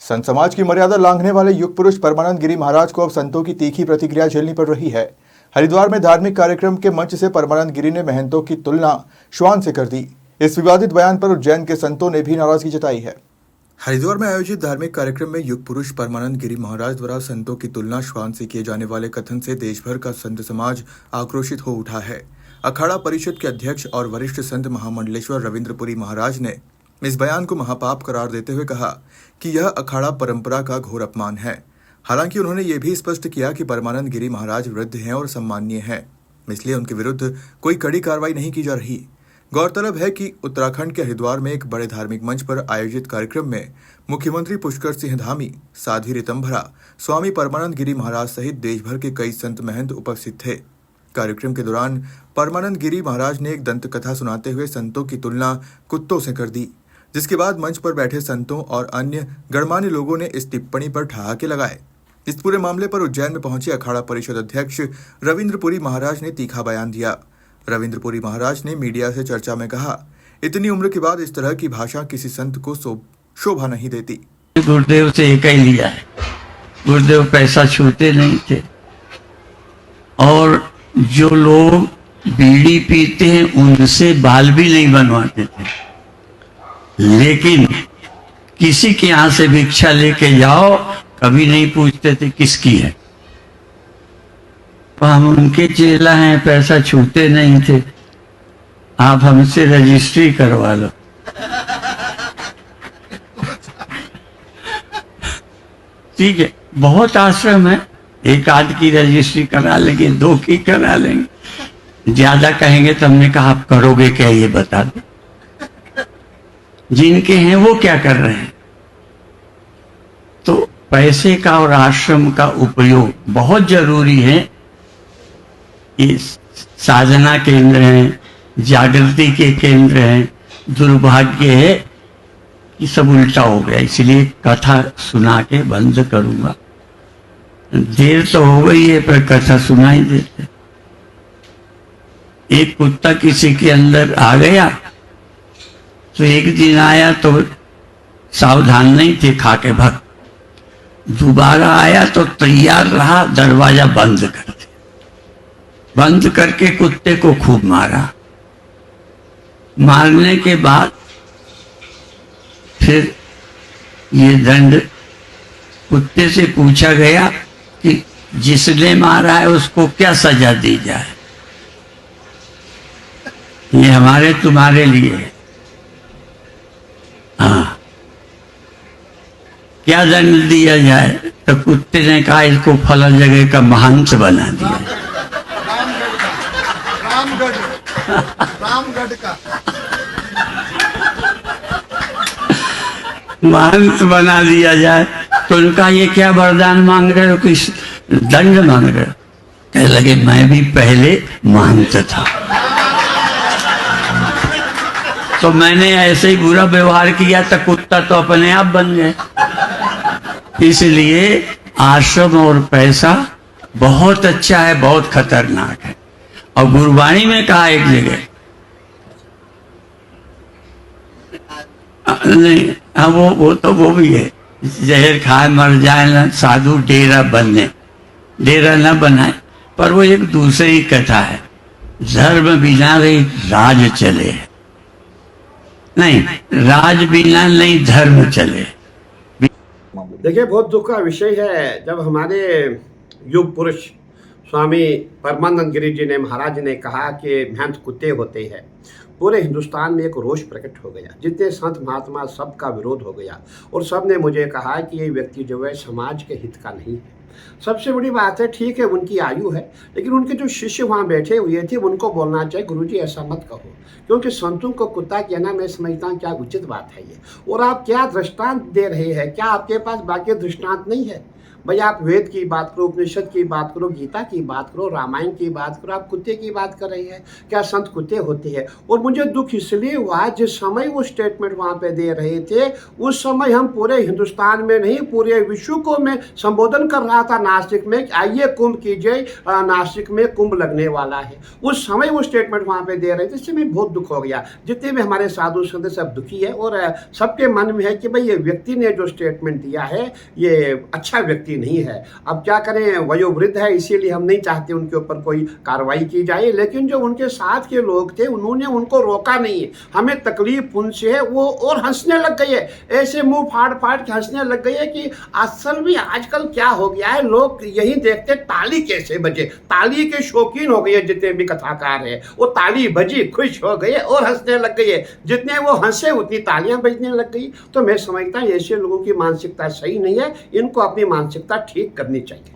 संत समाज की मर्यादा लांघने वाले युग पुरुष परमानंद गिरी महाराज को अब संतों की तीखी प्रतिक्रिया झेलनी पड़ रही है। हरिद्वार में धार्मिक कार्यक्रम के मंच से परमानंद गिरी ने महंतों की तुलना श्वान से कर दी। इस विवादित बयान पर उज्जैन के संतों ने भी नाराजगी जताई है। हरिद्वार में आयोजित धार्मिक कार्यक्रम में युग पुरुष परमानंद गिरी महाराज द्वारा संतों की तुलना श्वान से किए जाने वाले कथन से देश भर का संत समाज आक्रोशित हो उठा है। अखाड़ा परिषद के अध्यक्ष और वरिष्ठ संत महामंडलेश्वर रविंद्रपुरी महाराज ने इस बयान को महापाप करार देते हुए कहा कि यह अखाड़ा परंपरा का घोर अपमान है। हालांकि उन्होंने ये भी स्पष्ट किया कि परमानंद गिरी महाराज वृद्ध हैं और सम्माननीय हैं, इसलिए उनके विरुद्ध कोई कड़ी कार्रवाई नहीं की जा रही। गौरतलब है कि उत्तराखंड के हरिद्वार में एक बड़े धार्मिक मंच पर आयोजित कार्यक्रम में मुख्यमंत्री पुष्कर सिंह धामी, साध्वी ऋतंभरा, स्वामी परमानंद गिरी महाराज सहित देश भर के कई संत महंत उपस्थित थे। कार्यक्रम के दौरान परमानंद गिरी महाराज ने एक दंत कथा सुनाते हुए संतों की तुलना कुत्तों से कर दी, जिसके बाद मंच पर बैठे संतों और अन्य गणमान्य लोगों ने इस टिप्पणी पर ठहाके लगाए। इस पूरे मामले पर उज्जैन में पहुंचे अखाड़ा परिषद अध्यक्ष रविंद्रपुरी महाराज ने तीखा बयान दिया। रविंद्रपुरी महाराज ने मीडिया से चर्चा में कहा, इतनी उम्र के बाद इस तरह की भाषा किसी संत को शोभा नहीं देती। गुरुदेव से एक ही लिया है, गुरुदेव पैसा छूते नहीं थे और जो लोग बीड़ी पीते हैं उनसे बाल भी नहीं बनवाते थे, लेकिन किसी के यहां से भिक्षा लेके जाओ कभी नहीं पूछते थे किसकी है। तो हम उनके चेला हैं, पैसा छूते नहीं थे, आप हमसे रजिस्ट्री करवा लो। ठीक है, बहुत आश्रम है, एक आध की रजिस्ट्री करा लेंगे, दो की करा लेंगे, ज्यादा कहेंगे तो हमने कहा आप करोगे क्या ये बता दो। जिनके हैं वो क्या कर रहे हैं। तो पैसे का और आश्रम का उपयोग बहुत जरूरी है। ये साधना केंद्र हैं, जागृति के केंद्र हैं। दुर्भाग्य है कि सब उल्टा हो गया, इसलिए कथा सुना के बंद करूंगा। देर तो हो गई है पर कथा सुनाई देते। एक कुत्ता किसी के अंदर आ गया तो एक दिन आया तो सावधान नहीं थे, खा के भग। दोबारा आया तो तैयार रहा, दरवाजा बंद कर दिया, बंद करके कुत्ते को खूब मारा। मारने के बाद फिर ये दंड कुत्ते से पूछा गया कि जिसने मारा है उसको क्या सजा दी जाए। ये हमारे तुम्हारे लिए है। हाँ, क्या दंड दिया जाए? तो कुत्ते ने कहा इसको फला जगह का महंत बना दिया। रामगढ़ का महंत बना दिया जाए। तो उनका ये क्या वरदान मांग रहे हो, किस दंड मांग रहे हो? कहने लगे मैं भी पहले महंत था, तो मैंने ऐसे ही बुरा व्यवहार किया तो कुत्ता तो अपने आप बन गए। इसलिए आश्रम और पैसा बहुत अच्छा है, बहुत खतरनाक है। और गुरबाणी में कहा एक जगह, नहीं हाँ वो भी है, जहर खाए मर जाए ना साधु डेरा बनने, डेरा न बनाए। पर वो एक दूसरी कथा है, धर्म बिना रही राज चले। नहीं, राज बिना नहीं धर्म चले। देखिए, बहुत दुख का विषय है जब हमारे युग पुरुष स्वामी परमानंद गिरी जी ने महाराज ने कहा कि महंत कुत्ते होते हैं। पूरे हिंदुस्तान में एक रोष प्रकट हो गया, जितने संत महात्मा सबका विरोध हो गया और सब ने मुझे कहा कि ये व्यक्ति जो है समाज के हित का नहीं है। सबसे बड़ी बात है, ठीक है उनकी आयु है, लेकिन उनके जो शिष्य वहाँ बैठे हुए थे उनको बोलना चाहिए गुरुजी ऐसा मत कहो, क्योंकि संतों को कुत्ता कहना मैं समझता हूँ क्या उचित बात है ये। और आप क्या दृष्टांत दे रहे हैं? क्या आपके पास बाकी दृष्टांत नहीं है? भाई आप वेद की बात करो, उपनिषद की बात करो, गीता की बात करो, रामायण की बात करो, आप कुत्ते की बात कर रही है। क्या संत कुत्ते होते हैं? और मुझे दुख इसलिए हुआ जिस समय वो स्टेटमेंट वहाँ पे दे रहे थे, उस समय हम पूरे हिंदुस्तान में नहीं पूरे विश्व को मैं संबोधन कर रहा था नासिक में, आइए कुंभ कीजिए, नासिक में कुंभ लगने वाला है। उस समय वो स्टेटमेंट वहाँ पे दे रहे थे, इससे मैं बहुत दुख हो गया। जितने भी हमारे साधु संत सब दुखी है और सबके मन में है कि भाई ये व्यक्ति ने जो स्टेटमेंट दिया है ये अच्छा व्यक्ति नहीं है। अब क्या करें, वयोवृद्ध है, इसीलिए हम नहीं चाहते उनके ऊपर कोई कार्रवाई की जाए, लेकिन जो उनके साथ के लोग थे उन्होंने उनको रोका नहीं है। हमें तकलीफ उनसे है, वो और हंसने लग गई है, ऐसे मुंह फाड़ फाड़ के हंसने लग गई है कि असल में आजकल क्या हो गया है, लोग यही देखते ताली कैसे बजे, ताली के शौकीन हो गए जितने भी कथाकार है। वो ताली बजी, खुश हो गए और हंसने लग गई है, जितने वो हंसे उतनी तालियां बजने लग गई। तो मैं समझता हूँ ऐसे लोगों की मानसिकता सही नहीं है, इनको अपनी मानसिकता ठीक करनी चाहिए।